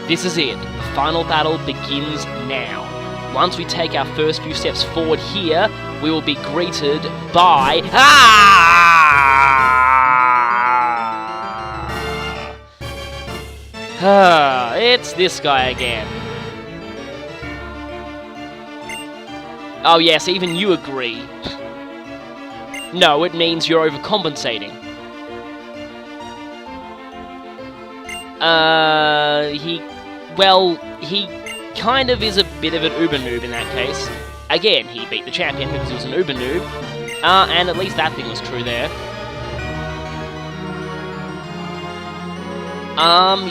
This is it. The final battle begins now. Once we take our first few steps forward here, we will be greeted by... it's this guy again. Oh yes, even you agree. No, it means you're overcompensating. He kind of is a bit of an uber noob in that case. Again, he beat the champion because he was an uber noob. And at least that thing was true there.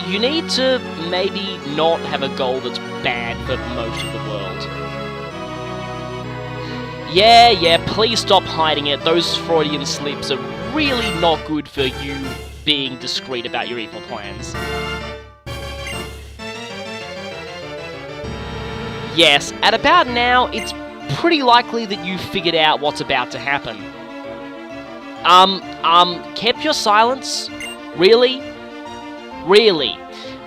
You need to maybe not have a goal that's bad for most of the world. Yeah, please stop hiding it. Those Freudian slips are really not good for you being discreet about your evil plans. Yes, at about now, it's pretty likely that you figured out what's about to happen. Kept your silence? Really? Really?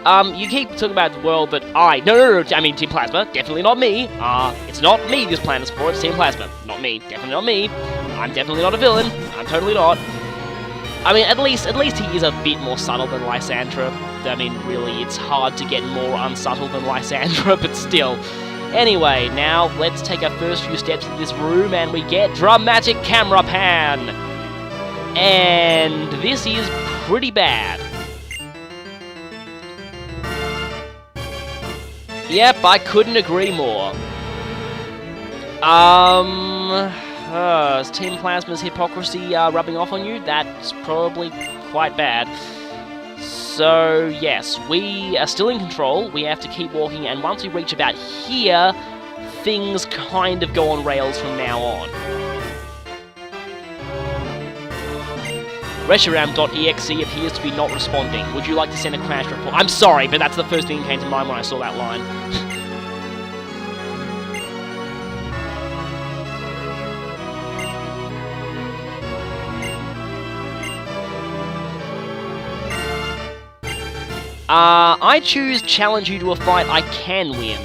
You keep talking about the world, but no, I mean Team Plasma, definitely not me. It's not me this plan is for, it's Team Plasma. Not me, definitely not me. I'm definitely not a villain, I'm totally not. I mean, at least he is a bit more subtle than Lysandra. I mean, really, it's hard to get more unsubtle than Lysandra, but still. Anyway, now let's take our first few steps in this room, and we get dramatic camera pan! And this is pretty bad. Yep, I couldn't agree more. Is Team Plasma's hypocrisy rubbing off on you? That's probably quite bad. So, yes, we are still in control. We have to keep walking, and once we reach about here, things kind of go on rails from now on. Reshiram.exe appears to be not responding. Would you like to send a crash report? I'm sorry, but that's the first thing that came to mind when I saw that line. I choose challenge you to a fight I can win.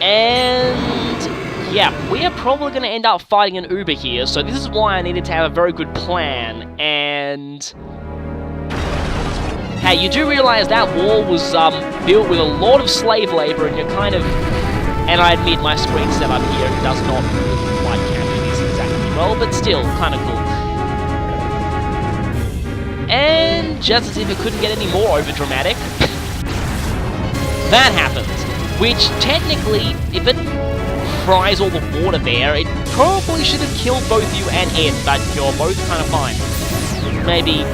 And yeah, we are probably going to end up fighting an Uber here, so this is why I needed to have a very good plan, and... Hey, you do realise that wall was built with a lot of slave labour, and you're kind of... And I admit my screen setup here does not really quite capture this exactly well, but still, kind of cool. And just as if it couldn't get any more overdramatic, that happens. Which, technically, if it fries all the water there, it probably should have killed both you and Ed, but you're both kind of fine. Maybe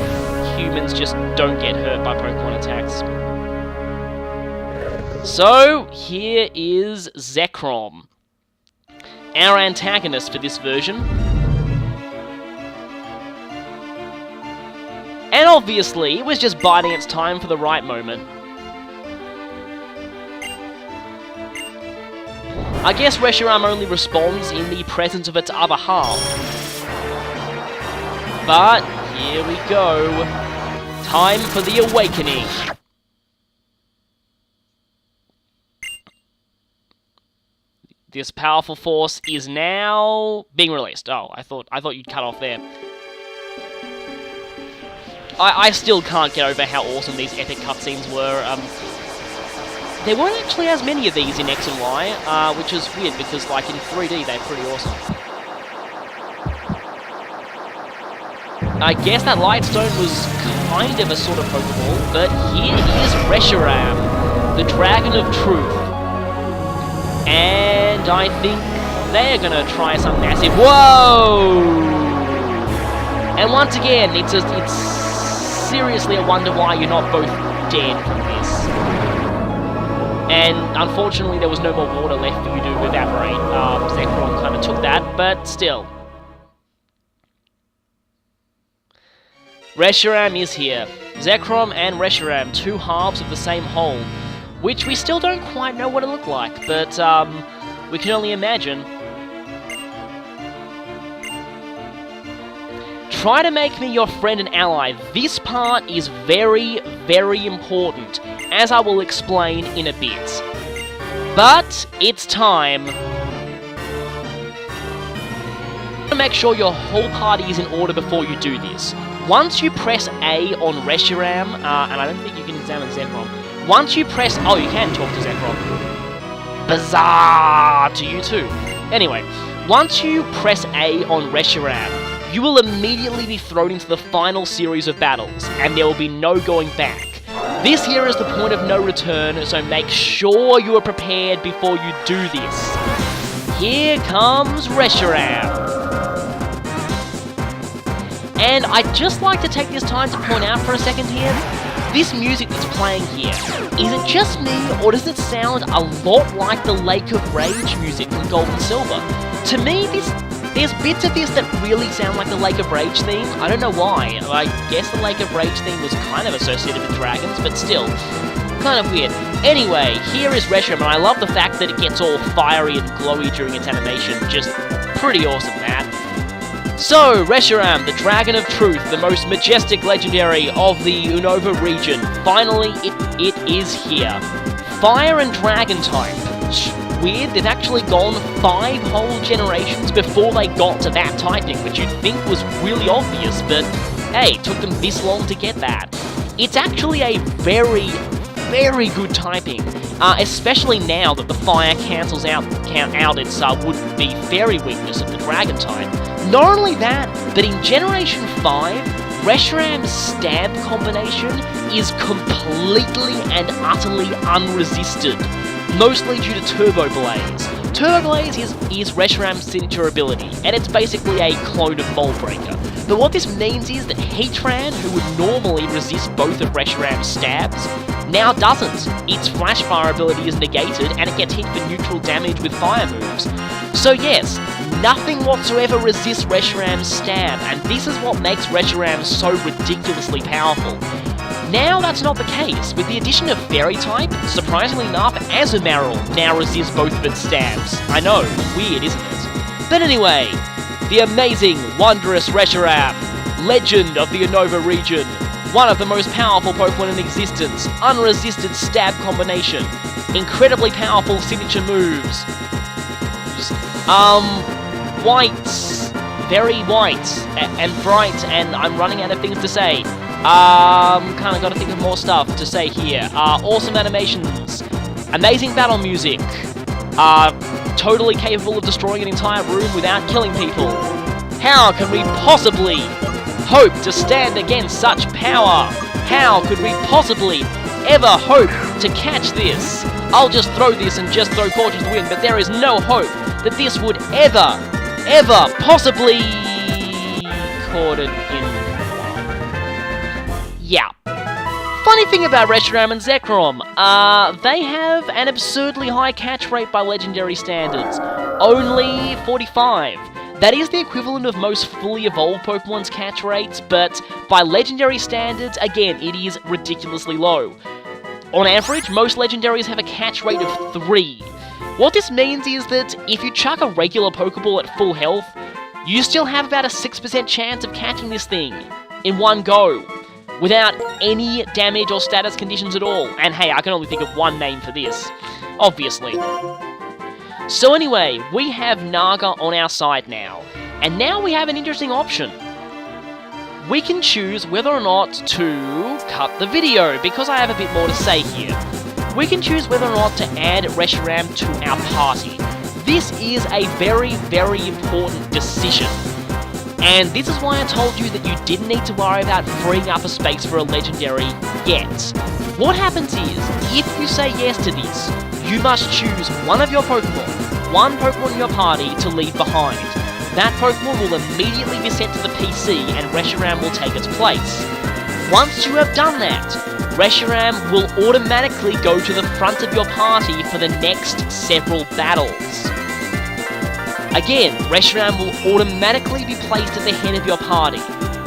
humans just don't get hurt by Pokemon attacks. So, here is Zekrom, our antagonist for this version. And obviously, it was just biding its time for the right moment. I guess Reshiram only responds in the presence of its other half. But, here we go. Time for the awakening. This powerful force is now being released. Oh, I thought you'd cut off there. I still can't get over how awesome these epic cutscenes were. There weren't actually as many of these in X and Y, which is weird because, like, in 3D, they're pretty awesome. I guess that Lightstone was kind of a sort of Pokeball, but here is Reshiram, the Dragon of Truth. And I think they're gonna try something massive. Whoa! And once again, it's seriously a wonder why you're not both dead from this. And unfortunately, there was no more water left for you to evaporate. Zekrom kind of took that, but still. Reshiram is here. Zekrom and Reshiram, two halves of the same whole, which we still don't quite know what it looked like, but we can only imagine. Try to make me your friend and ally. This part is very, very important, as I will explain in a bit. But it's time to make sure your whole party is in order before you do this. Once you press A on Reshiram, and I don't think you can examine Zekrom. Once you press... Oh, you can talk to Zekrom. Bizarre to you too. Anyway, once you press A on Reshiram, you will immediately be thrown into the final series of battles, and there will be no going back. This here is the point of no return, so make sure you are prepared before you do this. Here comes Reshiram. And I'd just like to take this time to point out for a second here, this music that's playing here, is it just me, or does it sound a lot like the Lake of Rage music from Gold and Silver? To me, there's bits of this that really sound like the Lake of Rage theme. I don't know why. I guess the Lake of Rage theme was kind of associated with dragons, but still, kind of weird. Anyway, here is Reshiram, and I love the fact that it gets all fiery and glowy during its animation. Just pretty awesome, that. So, Reshiram, the Dragon of Truth, the most majestic legendary of the Unova region. Finally, it is here. Fire and Dragon type. Weird, they've actually gone 5 whole generations before they got to that typing, which you'd think was really obvious, but hey, it took them this long to get that. It's actually a very, very good typing, especially now that the fire cancels out its would-be fairy weakness of the Dragon type. Not only that, but in Generation 5, Reshiram's stab combination is completely and utterly unresisted, mostly due to Turbo Blaze. Turbo Blaze is Reshiram's signature ability, and it's basically a clone of Mold Breaker. But what this means is that Heatran, who would normally resist both of Reshiram's stabs, now doesn't. Its Flash Fire ability is negated, and it gets hit for neutral damage with fire moves. So yes, nothing whatsoever resists Reshiram's stab, and this is what makes Reshiram so ridiculously powerful. Now that's not the case. With the addition of Fairy type, surprisingly enough, Azumarill now resists both of its stabs. I know, weird, isn't it? But anyway, the amazing, wondrous Reshiram, legend of the Unova region, one of the most powerful Pokemon in existence, unresisted stab combination, incredibly powerful signature moves, white, very white, and bright, and I'm running out of things to say. Kinda gotta think of more stuff to say here. Awesome animations, amazing battle music, totally capable of destroying an entire room without killing people. How can we possibly hope to stand against such power? How could we possibly ever hope to catch this? I'll just throw this and just throw Caution to the wind, but there is no hope that this would ever possibly caught it in. Yeah. Funny thing about Reshiram and Zekrom, they have an absurdly high catch rate by legendary standards. Only 45. That is the equivalent of most fully evolved Pokemon's catch rates, but by legendary standards, again, it is ridiculously low. On average, most legendaries have a catch rate of 3. What this means is that if you chuck a regular Pokeball at full health, you still have about a 6% chance of catching this thing in one go, without any damage or status conditions at all. And hey, I can only think of one name for this, obviously. So anyway, we have Naga on our side now, and now we have an interesting option. We can choose whether or not to cut the video, because I have a bit more to say here. We can choose whether or not to add Reshiram to our party. This is a very, very important decision. And this is why I told you that you didn't need to worry about freeing up a space for a legendary yet. What happens is, if you say yes to this, you must choose one of your Pokemon, one Pokemon in your party to leave behind. That Pokemon will immediately be sent to the PC and Reshiram will take its place. Once you have done that, Reshiram will automatically go to the front of your party for the next several battles. Again, Reshiram will automatically be placed at the head of your party.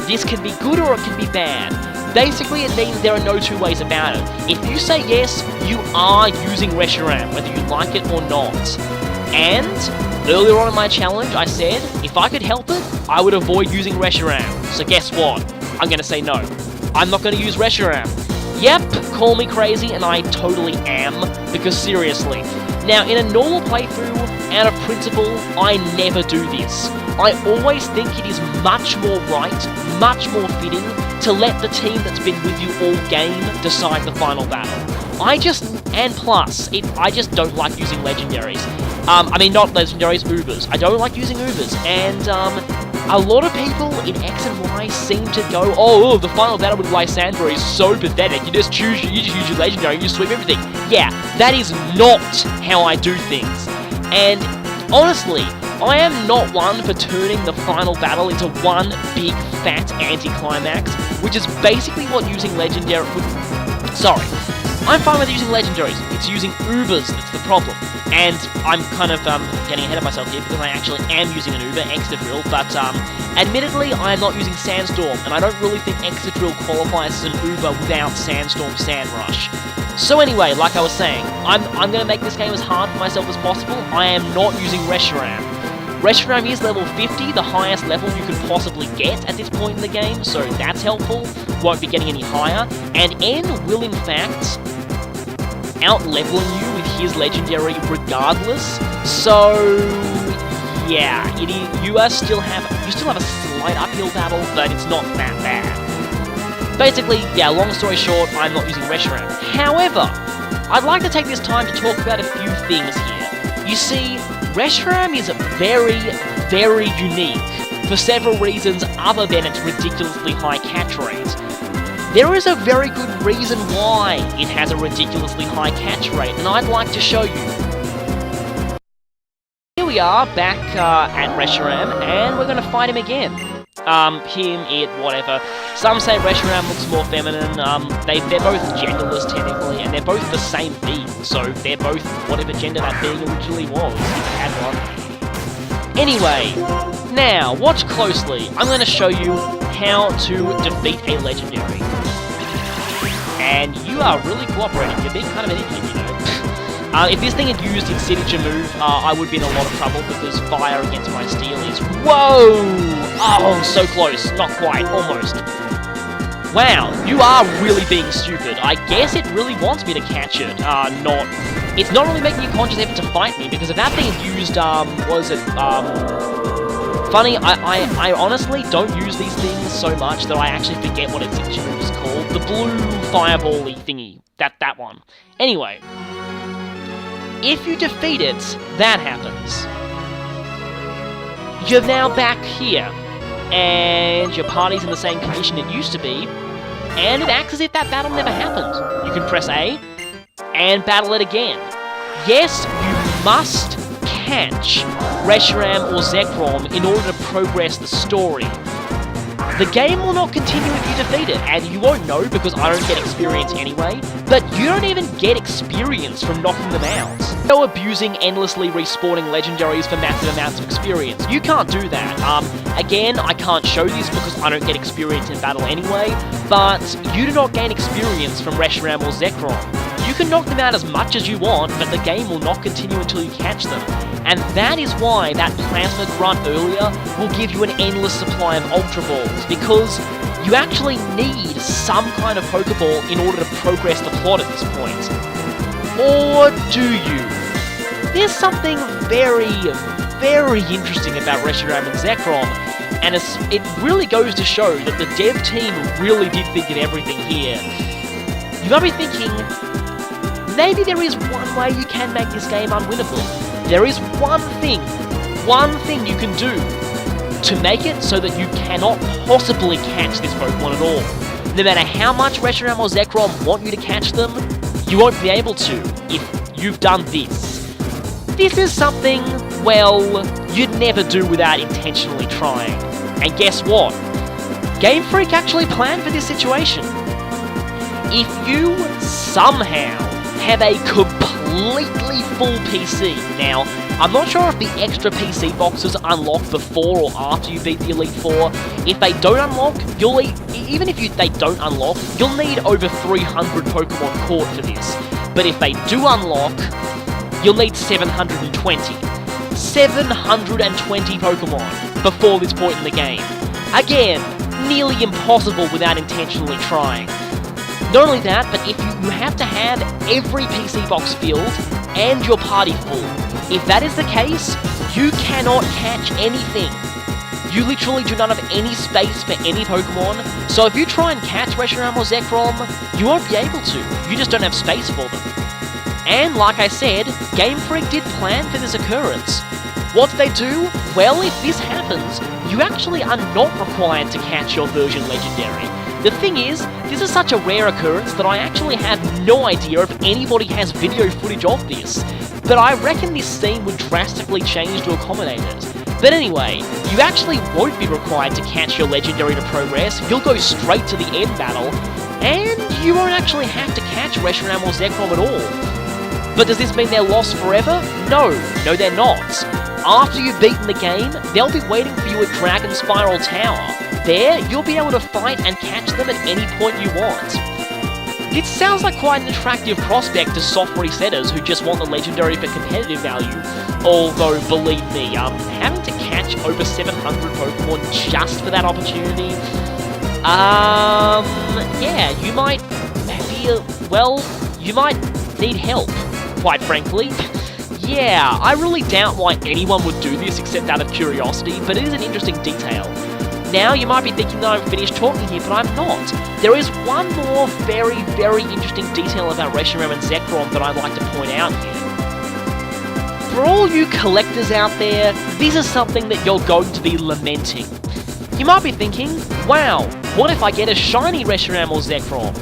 This can be good or it can be bad. Basically, it means there are no two ways about it. If you say yes, you are using Reshiram, whether you like it or not. And Earlier on in my challenge, I said, if I could help it, I would avoid using Reshiram. So guess what? I'm gonna say no. I'm not gonna use Reshiram. Yep, call me crazy, and I totally am, because seriously. Now, in a normal playthrough, out of principle, I never do this. I always think it is much more right, much more fitting, to let the team that's been with you all game decide the final battle. And plus, I just don't like using legendaries. I mean, not legendaries, Ubers. I don't like using Ubers, and a lot of people in X and Y seem to go, oh, the final battle with Lysandra is so pathetic, you just use your legendary, you sweep everything. Yeah, that is not how I do things. And honestly, I am not one for turning the final battle into one big fat anticlimax, which is basically what using legendary... Sorry. I'm fine with using legendaries, it's using Ubers that's the problem. And I'm kind of getting ahead of myself here because I actually am using an Uber, Exadrill, but admittedly I am not using Sandstorm, and I don't really think Exadrill qualifies as an Uber without Sandstorm Sandrush. So anyway, like I was saying, I'm going to make this game as hard for myself as possible. I am not using Reshiram. Reshiram is level 50, the highest level you could possibly get at this point in the game, so that's helpful. Won't be getting any higher. And N will in fact out-leveling you with his legendary regardless. So yeah, you still have a slight uphill battle, but it's not that bad. Basically, yeah, long story short, I'm not using Reshiram. However, I'd like to take this time to talk about a few things here. You see, Reshiram is very, very unique for several reasons other than its ridiculously high catch rate. There is a very good reason why it has a ridiculously high catch rate, and I'd like to show you. Here we are, back at Reshiram, and we're going to fight him again. Him, it, whatever. Some say Reshiram looks more feminine, they're both genderless technically, and they're both the same being, so they're both whatever gender that being originally was, if it had one. Anyway, now, watch closely. I'm going to show you how to defeat a legendary. And you are really cooperating, you're being kind of an idiot, you know. If this thing had used its signature move, I would be in a lot of trouble because fire against my steel is... Whoa! Oh, so close. Not quite. Almost. Wow, you are really being stupid. I guess it really wants me to catch it. It's not really making a conscious effort to fight me because if that thing had used, funny, I honestly don't use these things so much that I actually forget what its signature move is called. The blue fireball-y thingy. That one. Anyway. If you defeat it, that happens. You're now back here, and your party's in the same condition it used to be, and it acts as if that battle never happened. You can press A, and battle it again. Yes, you must catch Reshiram or Zekrom in order to progress the story. The game will not continue if you defeat it, and you won't know because I don't get experience anyway, but you don't even get experience from knocking them out. No abusing endlessly respawning legendaries for massive amounts of experience. You can't do that. Again, I can't show this because I don't get experience in battle anyway, but you do not gain experience from Reshiram or Zekrom. You can knock them out as much as you want, but the game will not continue until you catch them. And that is why that Plasma Grunt earlier will give you an endless supply of Ultra Balls, because you actually need some kind of Pokeball in order to progress the plot at this point. Or do you? There's something very, very interesting about Reshiram and Zekrom, and it really goes to show that the dev team really did think of everything here. You might be thinking, maybe there is one way you can make this game unwinnable. There is one thing you can do to make it so that you cannot possibly catch this Pokemon at all. No matter how much Reshiram or Zekrom want you to catch them, you won't be able to if you've done this. This is something, well, you'd never do without intentionally trying. And guess what? Game Freak actually planned for this situation. If you somehow have a completely full PC, now, I'm not sure if the extra PC boxes unlock before or after you beat the Elite Four. If they don't unlock, even if they don't unlock, you'll need over 300 Pokemon caught for this. But if they do unlock, you'll need 720. 720 Pokemon before this point in the game. Again, nearly impossible without intentionally trying. Not only that, but if you have to have every PC box filled and your party full. If that is the case, you cannot catch anything. You literally do not have any space for any Pokemon, so if you try and catch Reshiram or Zekrom, you won't be able to. You just don't have space for them. And like I said, Game Freak did plan for this occurrence. What did they do? Well, if this happens, you actually are not required to catch your version legendary. The thing is, this is such a rare occurrence that I actually have no idea if anybody has video footage of this, but I reckon this scene would drastically change to accommodate it. But anyway, you actually won't be required to catch your legendary to progress, you'll go straight to the end battle, and you won't actually have to catch Reshiram or Zekrom at all. But does this mean they're lost forever? No, they're not. After you've beaten the game, they'll be waiting for you at Dragon Spiral Tower. There, you'll be able to fight and catch them at any point you want. It sounds like quite an attractive prospect to soft resetters who just want the legendary for competitive value. Although, believe me, having to catch over 700 Pokemon just for that opportunity, yeah, you might feel, well, you might need help, quite frankly. Yeah, I really doubt why anyone would do this except out of curiosity, but it is an interesting detail. Now, you might be thinking that I'm finished talking here, but I'm not. There is one more very interesting detail about Reshiram and Zekrom that I'd like to point out here. For all you collectors out there, this is something that you're going to be lamenting. You might be thinking, wow, what if I get a shiny Reshiram or Zekrom?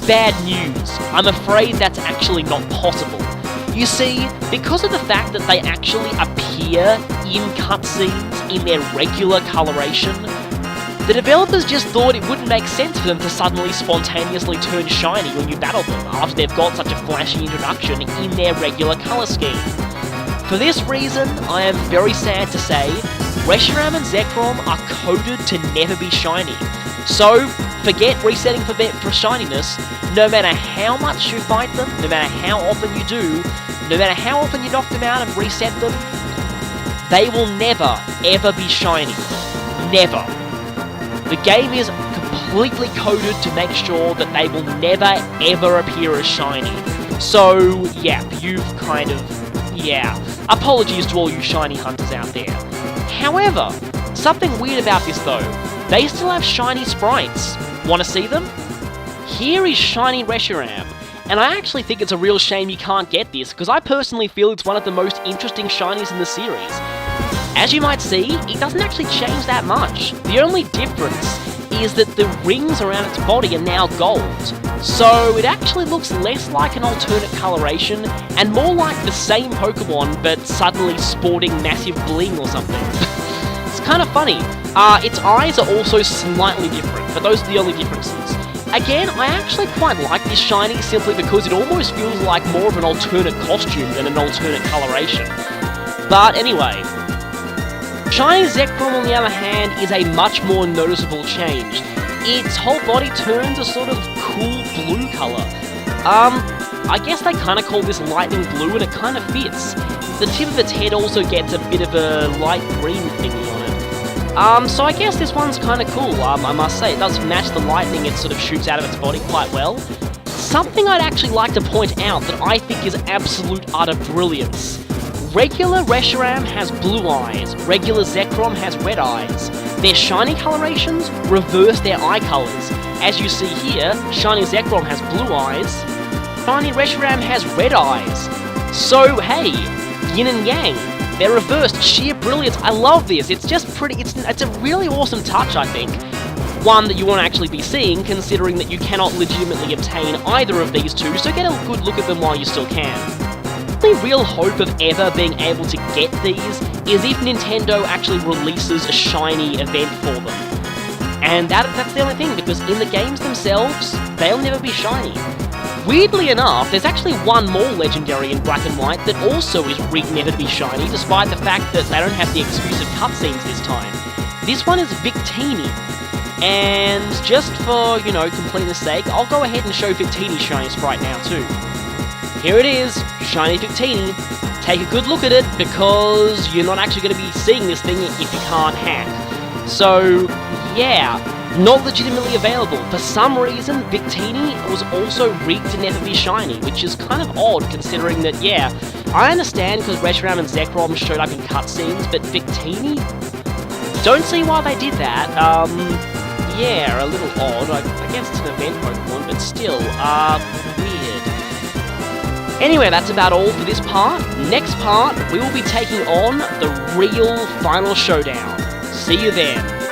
Bad news. I'm afraid that's actually not possible. You see, because of the fact that they actually appear in cutscenes in their regular coloration, the developers just thought it wouldn't make sense for them to suddenly spontaneously turn shiny when you battle them after they've got such a flashy introduction in their regular colour scheme. For this reason, I am very sad to say, Reshiram and Zekrom are coded to never be shiny. So, forget resetting for shininess. No matter how much you fight them, no matter how often you do, no matter how often you knock them out and reset them, they will never, ever be shiny. Never. The game is completely coded to make sure that they will never, ever appear as shiny. So, yeah, you've kind of, yeah. Apologies to all you shiny hunters out there. However, something weird about this though, they still have shiny sprites. Want to see them? Here is shiny Reshiram. And I actually think it's a real shame you can't get this, because I personally feel it's one of the most interesting shinies in the series. As you might see, it doesn't actually change that much. The only difference is that the rings around its body are now gold. So it actually looks less like an alternate coloration, and more like the same Pokemon, but suddenly sporting massive bling or something. It's kind of funny. Its eyes are also slightly different, but those are the only differences. Again, I actually quite like this shiny simply because it almost feels like more of an alternate costume than an alternate coloration. But anyway, shiny Zekrom on the other hand is a much more noticeable change. Its whole body turns a sort of cool blue colour. I guess they kind of call this lightning blue and it kind of fits. The tip of its head also gets a bit of a light green thingy on it. So I guess this one's kind of cool, I must say. It does match the lightning it sort of shoots out of its body quite well. Something I'd actually like to point out that I think is absolute utter brilliance. Regular Reshiram has blue eyes, regular Zekrom has red eyes. Their shiny colorations reverse their eye colours. As you see here, shiny Zekrom has blue eyes, shiny Reshiram has red eyes. So hey, yin and yang. They're reversed, sheer brilliance. I love this. It's just pretty, it's a really awesome touch, I think. One that you won't actually be seeing, considering that you cannot legitimately obtain either of these two, so get a good look at them while you still can. The only real hope of ever being able to get these is if Nintendo actually releases a shiny event for them. And that's the only thing, because in the games themselves, they'll never be shiny. Weirdly enough, there's actually one more legendary in Black and White that also is rigged never to be shiny, despite the fact that they don't have the exclusive cutscenes this time. This one is Victini. And just for, you know, completeness sake, I'll go ahead and show Victini's shiny sprite now too. Here it is, shiny Victini. take a good look at it, because you're not actually going to be seeing this thing if you can't hack. So, yeah, not legitimately available. For some reason, Victini was also rigged to never be shiny, which is kind of odd considering that, yeah, I understand because Reshiram and Zekrom showed up in cutscenes, but Victini? Don't see why they did that. Yeah, a little odd. I guess it's an event Pokemon, but still, weird. Anyway, that's about all for this part. Next part, we will be taking on the real final showdown. See you then.